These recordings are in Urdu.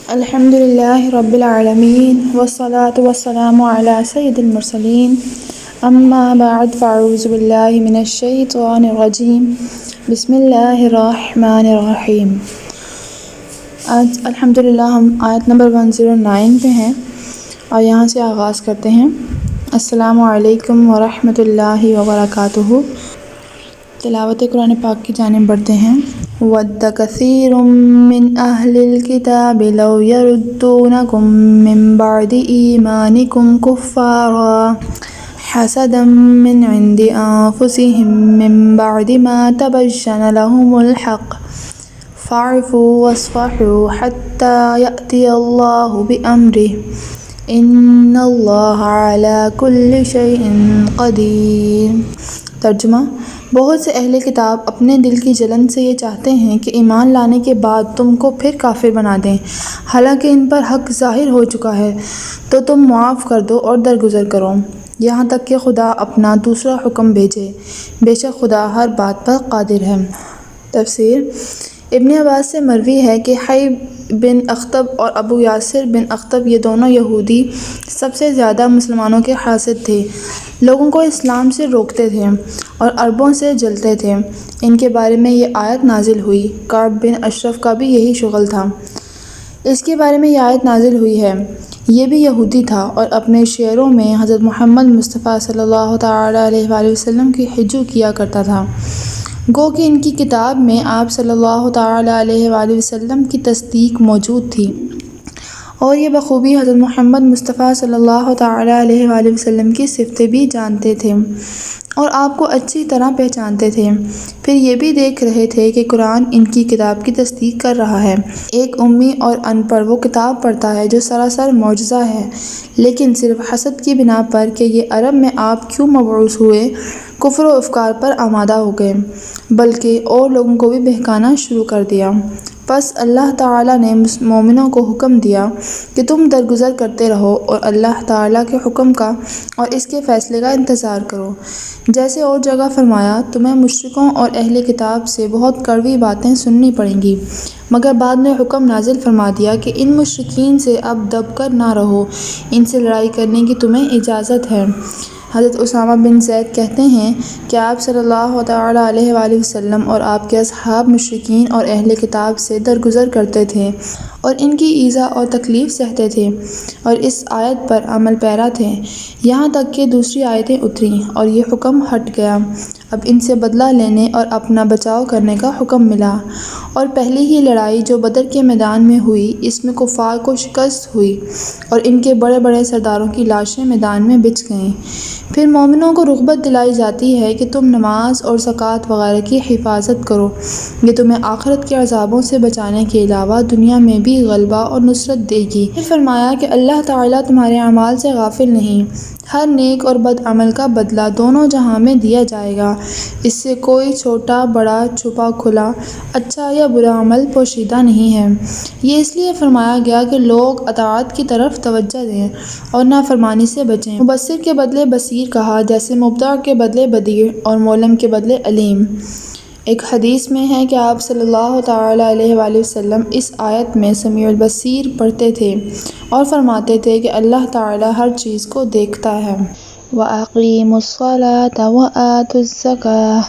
الحمد للہ رب العالمین والصلاة والسلام علی سید المرسلین اما بعد فاعوذ باللہ من الشیطان الرجیم بسم اللہ الرحمن الرحیم۔ آج الحمدللہ ہم آیت نمبر 109 پہ ہیں اور یہاں سے آغاز کرتے ہیں۔ السلام علیکم ورحمۃ اللہ وبرکاتہ۔ تلاوت قرآن پاک کی جانب بڑھتے ہیں۔ وَدَّ كَثِيرٌ مِّنْ أَهْلِ الْكِتَابِ لَوْ يَرُدُّونَكُم مِّن بَعْدِ إِيمَانِكُمْ كُفَّارًا حَسَدًا مِّنْ عِندِ أَنفُسِهِم مِّن بَعْدِ مَا تَبَيَّنَ لَهُمُ الْحَقُّ فَاعْفُوا وَاصْفَحُوا حَتَّى يَأْتِيَ اللَّهُ بِأَمْرِهِ إِنَّ اللَّهَ عَلَىٰ كُلِّ شَيْءٍ قَدِيرٌ۔ ترجمہ: بہت سے اہل کتاب اپنے دل کی جلن سے یہ چاہتے ہیں کہ ایمان لانے کے بعد تم کو پھر کافر بنا دیں، حالانکہ ان پر حق ظاہر ہو چکا ہے، تو تم معاف کر دو اور درگزر کرو یہاں تک کہ خدا اپنا دوسرا حکم بھیجے، بے شک خدا ہر بات پر قادر ہے۔ تفسیر: ابن عباس سے مروی ہے کہ حی بن اخطب اور ابو یاسر بن اخطب یہ دونوں یہودی سب سے زیادہ مسلمانوں کے حاسد تھے، لوگوں کو اسلام سے روکتے تھے اور عربوں سے جلتے تھے۔ ان کے بارے میں یہ آیت نازل ہوئی۔ کعب بن اشرف کا بھی یہی شغل تھا۔ اس کے بارے میں یہ آیت نازل ہوئی ہے۔ یہ بھی یہودی تھا اور اپنے شعروں میں حضرت محمد مصطفیٰ صلی اللہ تعالیٰ علیہ وآلہ وسلم کی ہجو کیا کرتا تھا، گو کہ ان کی کتاب میں آپ صلی اللہ تعالیٰ علیہ وآلہ وسلم کی تصدیق موجود تھی، اور یہ بخوبی حضرت محمد مصطفیٰ صلی اللہ تعالیٰ علیہ وآلہ وسلم کی صفتیں بھی جانتے تھے اور آپ کو اچھی طرح پہچانتے تھے۔ پھر یہ بھی دیکھ رہے تھے کہ قرآن ان کی کتاب کی تصدیق کر رہا ہے۔ ایک امی اور ان پڑھ وہ کتاب پڑھتا ہے جو سراسر معجزہ ہے، لیکن صرف حسد کی بنا پر کہ یہ عرب میں آپ کیوں مبعوث ہوئے، کفر و افکار پر آمادہ ہو گئے، بلکہ اور لوگوں کو بھی بہکانا شروع کر دیا۔ پس اللہ تعالیٰ نے مومنوں کو حکم دیا کہ تم درگزر کرتے رہو اور اللہ تعالیٰ کے حکم کا اور اس کے فیصلے کا انتظار کرو۔ جیسے اور جگہ فرمایا، تمہیں مشرکوں اور اہل کتاب سے بہت کڑوی باتیں سننی پڑیں گی، مگر بعد میں حکم نازل فرما دیا کہ ان مشرکین سے اب دب کر نہ رہو، ان سے لڑائی کرنے کی تمہیں اجازت ہے۔ حضرت اسامہ بن زید کہتے ہیں کہ آپ صلی اللہ تعالیٰ علیہ وآلہ وسلم اور آپ کے اصحاب مشرکین اور اہل کتاب سے درگزر کرتے تھے اور ان کی ایذا اور تکلیف سہتے تھے اور اس آیت پر عمل پیرا تھے، یہاں تک کہ دوسری آیتیں اتریں اور یہ حکم ہٹ گیا۔ اب ان سے بدلہ لینے اور اپنا بچاؤ کرنے کا حکم ملا، اور پہلی ہی لڑائی جو بدر کے میدان میں ہوئی، اس میں کفار کو شکست ہوئی اور ان کے بڑے بڑے سرداروں کی لاشیں میدان میں بچھ گئیں۔ پھر مومنوں کو رغبت دلائی جاتی ہے کہ تم نماز اور زکوٰۃ وغیرہ کی حفاظت کرو، یہ تمہیں آخرت کے عذابوں سے بچانے کے علاوہ دنیا میں بھی غلبہ اور نصرت دے گی۔ پھر فرمایا کہ اللہ تعالیٰ تمہارے اعمال سے غافل نہیں، ہر نیک اور بد عمل کا بدلہ دونوں جہاں میں دیا جائے گا، اس سے کوئی چھوٹا بڑا، چھپا کھلا، اچھا یا برا عمل پوشیدہ نہیں ہے۔ یہ اس لیے فرمایا گیا کہ لوگ اطاعت کی طرف توجہ دیں اور نافرمانی سے بچیں۔ مبصر کے بدلے بصیر کہا، جیسے مبدع کے بدلے بدیع اور مولم کے بدلے علیم۔ ایک حدیث میں ہے کہ آپ صلی اللہ تعالیٰ علیہ وآلہ وسلم اس آیت میں سمیع البصیر پڑھتے تھے اور فرماتے تھے کہ اللہ تعالیٰ ہر چیز کو دیکھتا ہے۔ وَأَقِیمُوا الصَّلَاةَ وَآتُوا الزَّکَاةَ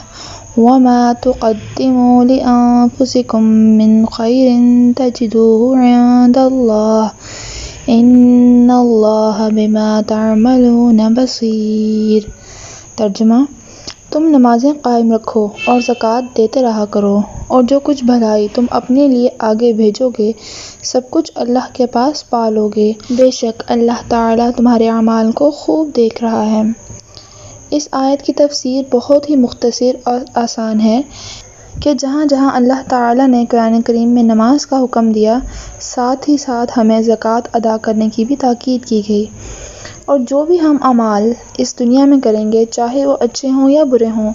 وَمَا تُقَدِّمُوا لِأَنفُسِکُم مِّن خَیْرٍ تَجِدُوهُ عِندَ اللَّهِ إِنَّ اللَّهَ بِمَا تَعْمَلُونَ بَصِیرٌ۔ ترجمہ: تم نمازیں قائم رکھو اور زکوٰۃ دیتے رہا کرو، اور جو کچھ بھلائی تم اپنے لیے آگے بھیجو گے سب کچھ اللہ کے پاس پا لو گے، بے شک اللہ تعالیٰ تمہارے اعمال کو خوب دیکھ رہا ہے۔ اس آیت کی تفسیر بہت ہی مختصر اور آسان ہے کہ جہاں جہاں اللہ تعالیٰ نے قرآن کریم میں نماز کا حکم دیا، ساتھ ہی ساتھ ہمیں زکوٰۃ ادا کرنے کی بھی تاکید کی گئی، اور جو بھی ہم اعمال اس دنیا میں کریں گے، چاہے وہ اچھے ہوں یا برے ہوں،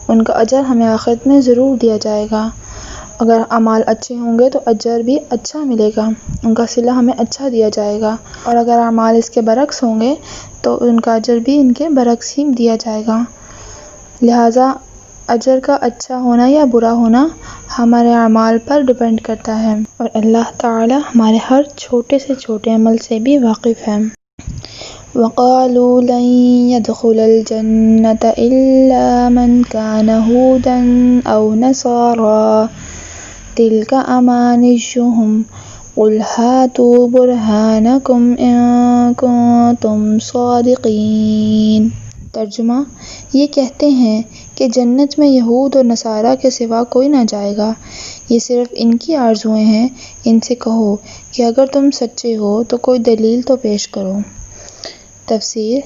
ان کا اجر ہمیں آخرت میں ضرور دیا جائے گا۔ اگر اعمال اچھے ہوں گے تو اجر بھی اچھا ملے گا، ان کا صلہ ہمیں اچھا دیا جائے گا، اور اگر اعمال اس کے برعکس ہوں گے تو ان کا اجر بھی ان کے برعکس ہی دیا جائے گا۔ لہٰذا اجر کا اچھا ہونا یا برا ہونا ہمارے اعمال پر ڈیپینڈ کرتا ہے، اور اللہ تعالی ہمارے ہر چھوٹے سے چھوٹے عمل سے بھی واقف ہے۔ وَقَالُوا لَن يَدْخُلَ الْجَنَّةَ إِلَّا مَنْ كَانَ هُودًا أَوْ نَصَارَىٰ تِلْكَ أَمَانِيُّهُمْ قُلْ هَاتُوا بُرْهَانَكُمْ إِن كُنتُمْ صَادِقِينَ۔ ترجمہ، یہ کہتے ہیں کہ جنت میں یہود اور نصارہ کے سوا کوئی نہ جائے گا، یہ صرف ان کی آرزوئیں ہیں۔ ان سے کہو کہ اگر تم سچے ہو تو کوئی دلیل تو پیش کرو۔ تفسیر،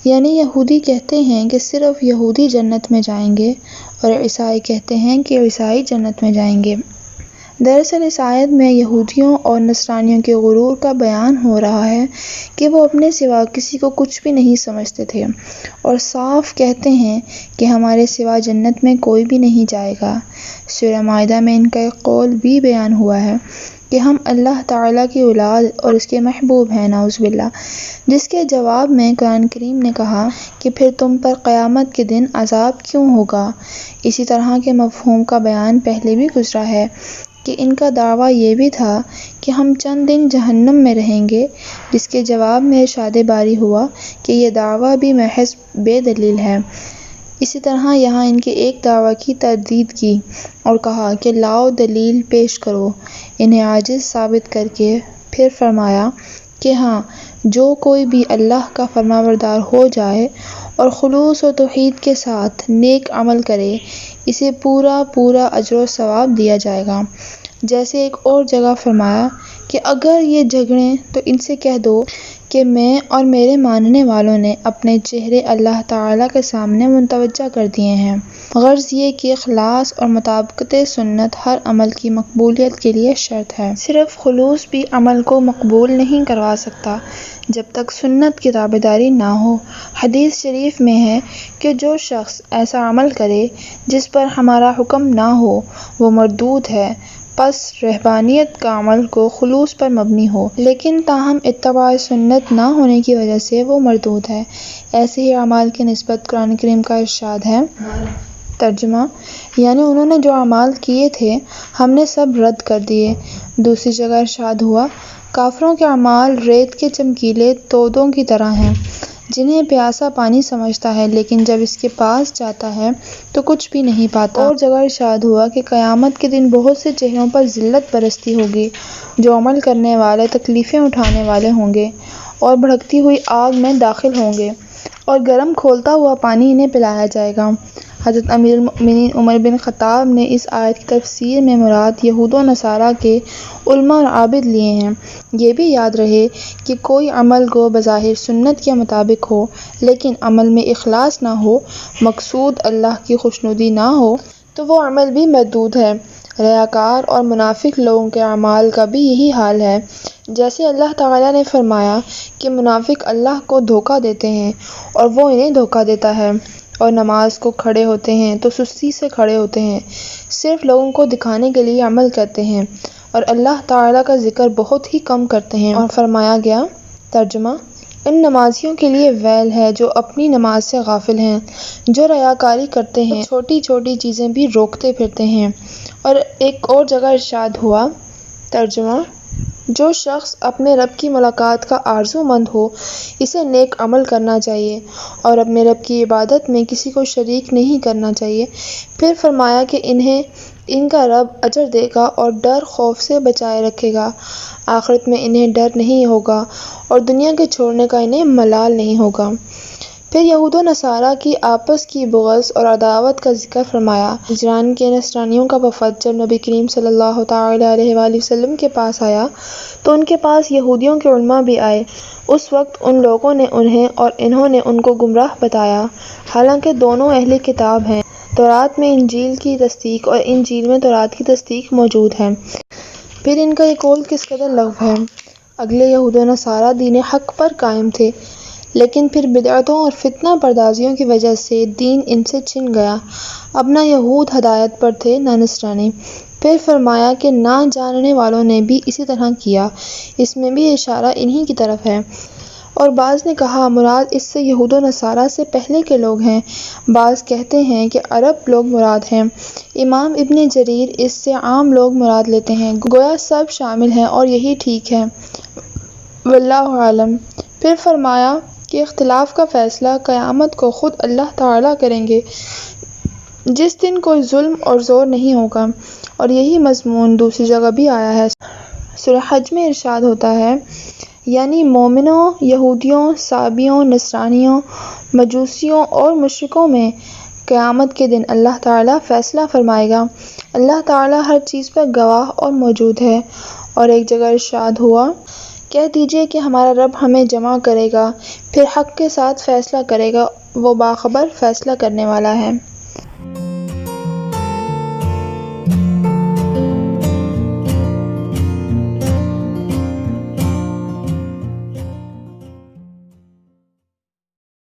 یعنی یہودی کہتے ہیں کہ صرف یہودی جنت میں جائیں گے، اور عیسائی کہتے ہیں کہ عیسائی جنت میں جائیں گے۔ دراصل اس آیت میں یہودیوں اور نصرانیوں کے غرور کا بیان ہو رہا ہے کہ وہ اپنے سوا کسی کو کچھ بھی نہیں سمجھتے تھے، اور صاف کہتے ہیں کہ ہمارے سوا جنت میں کوئی بھی نہیں جائے گا۔ سورہ مائدہ میں ان کا ایک قول بھی بیان ہوا ہے کہ ہم اللہ تعالیٰ کی اولاد اور اس کے محبوب ہیں، نعوذ باللہ، جس کے جواب میں قرآن کریم نے کہا کہ پھر تم پر قیامت کے دن عذاب کیوں ہوگا۔ اسی طرح کے مفہوم کا بیان پہلے بھی گزرا ہے کہ ان کا دعویٰ یہ بھی تھا کہ ہم چند دن جہنم میں رہیں گے، جس کے جواب میں ارشاد باری ہوا کہ یہ دعویٰ بھی محض بے دلیل ہے۔ اسی طرح یہاں ان کے ایک دعویٰ کی تردید کی اور کہا کہ لاؤ دلیل پیش کرو، انہیں عاجز ثابت کر کے پھر فرمایا کہ ہاں، جو کوئی بھی اللہ کا فرمانبردار ہو جائے اور خلوص و توحید کے ساتھ نیک عمل کرے، اسے پورا اجر و ثواب دیا جائے گا۔ جیسے ایک اور جگہ فرمایا کہ اگر یہ جھگڑیں تو ان سے کہہ دو کہ میں اور میرے ماننے والوں نے اپنے چہرے اللہ تعالیٰ کے سامنے متوجہ کر دیے ہیں۔ غرض یہ کہ اخلاص اور مطابقت سنت ہر عمل کی مقبولیت کے لیے شرط ہے۔ صرف خلوص بھی عمل کو مقبول نہیں کروا سکتا جب تک سنت کی تابعداری نہ ہو۔ حدیث شریف میں ہے کہ جو شخص ایسا عمل کرے جس پر ہمارا حکم نہ ہو وہ مردود ہے، پس رہبانیت کا عمل کو خلوص پر مبنی ہو لیکن تاہم اتباع سنت نہ ہونے کی وجہ سے وہ مردود ہے۔ ایسے ہی اعمال کی نسبت قرآن کریم کا ارشاد ہے۔ ترجمہ، یعنی انہوں نے جو اعمال کیے تھے ہم نے سب رد کر دیے۔ دوسری جگہ ارشاد ہوا، کافروں کے اعمال ریت کے چمکیلے تودوں کی طرح ہیں، جنہیں پیاسا پانی سمجھتا ہے لیکن جب اس کے پاس جاتا ہے تو کچھ بھی نہیں پاتا۔ اور جگہ ارشاد ہوا کہ قیامت کے دن بہت سے چہروں پر ذلت برستی ہوگی، جو عمل کرنے والے تکلیفیں اٹھانے والے ہوں گے اور بھڑکتی ہوئی آگ میں داخل ہوں گے، اور گرم کھولتا ہوا پانی انہیں پلایا جائے گا۔ حضرت امیر المؤمنین عمر بن خطاب نے اس آیت کی تفسیر میں مراد یہود و نصارہ کے علماء اور عابد لیے ہیں۔ یہ بھی یاد رہے کہ کوئی عمل گو بظاہر سنت کے مطابق ہو لیکن عمل میں اخلاص نہ ہو، مقصود اللہ کی خوشنودی نہ ہو، تو وہ عمل بھی مردود ہے۔ ریاکار اور منافق لوگوں کے اعمال کا بھی یہی حال ہے۔ جیسے اللہ تعالیٰ نے فرمایا کہ منافق اللہ کو دھوکہ دیتے ہیں اور وہ انہیں دھوکہ دیتا ہے، اور نماز کو کھڑے ہوتے ہیں تو سستی سے کھڑے ہوتے ہیں، صرف لوگوں کو دکھانے کے لیے عمل کرتے ہیں، اور اللہ تعالیٰ کا ذکر بہت ہی کم کرتے ہیں۔ اور فرمایا گیا، ترجمہ، ان نمازیوں کے لیے ویل ہے جو اپنی نماز سے غافل ہیں، جو ریاکاری کرتے ہیں، چھوٹی چھوٹی چیزیں بھی روکتے پھرتے ہیں۔ اور ایک اور جگہ ارشاد ہوا، ترجمہ، جو شخص اپنے رب کی ملاقات کا آرزو مند ہو اسے نیک عمل کرنا چاہیے اور اپنے رب کی عبادت میں کسی کو شریک نہیں کرنا چاہیے۔ پھر فرمایا کہ انہیں ان کا رب اجر دے گا اور ڈر خوف سے بچائے رکھے گا، آخرت میں انہیں ڈر نہیں ہوگا اور دنیا کے چھوڑنے کا انہیں ملال نہیں ہوگا۔ پھر یہود و نصارہ کی آپس کی بغض اور عداوت کا ذکر فرمایا۔ نجران کے نصرانیوں کا وفد جب نبی کریم صلی اللہ تعالی علیہ وآلہ وسلم کے پاس آیا تو ان کے پاس یہودیوں کے علماء بھی آئے۔ اس وقت ان لوگوں نے انہیں اور انہوں نے ان کو گمراہ بتایا، حالانکہ دونوں اہل کتاب ہیں۔ تورات میں انجیل کی تصدیق اور انجیل میں تورات کی تصدیق موجود ہے۔ پھر ان کا یہ قول کس قدر لغو ہے۔ اگلے یہود و نصارہ دین حق پر قائم تھے، لیکن پھر بدعتوں اور فتنہ پردازیوں کی وجہ سے دین ان سے چھن گیا۔ اب نہ یہود ہدایت پر تھے نہ نصرانی۔ پھر فرمایا کہ نہ جاننے والوں نے بھی اسی طرح کیا، اس میں بھی اشارہ انہی کی طرف ہے۔ اور بعض نے کہا مراد اس سے یہود و نصارہ سے پہلے کے لوگ ہیں، بعض کہتے ہیں کہ عرب لوگ مراد ہیں۔ امام ابن جریر اس سے عام لوگ مراد لیتے ہیں، گویا سب شامل ہیں اور یہی ٹھیک ہے، واللہ اعلم۔ پھر فرمایا کہ اختلاف کا فیصلہ قیامت کو خود اللہ تعالیٰ کریں گے، جس دن کوئی ظلم اور زور نہیں ہوگا، اور یہی مضمون دوسری جگہ بھی آیا ہے۔ سورہ حج میں ارشاد ہوتا ہے، یعنی مومنوں، یہودیوں، صابئیوں، نصرانیوں، مجوسیوں اور مشرکوں میں قیامت کے دن اللہ تعالیٰ فیصلہ فرمائے گا۔ اللہ تعالیٰ ہر چیز پر گواہ اور موجود ہے۔ اور ایک جگہ ارشاد ہوا، کہہ دیجئے کہ ہمارا رب ہمیں جمع کرے گا، پھر حق کے ساتھ فیصلہ کرے گا، وہ باخبر فیصلہ کرنے والا ہے۔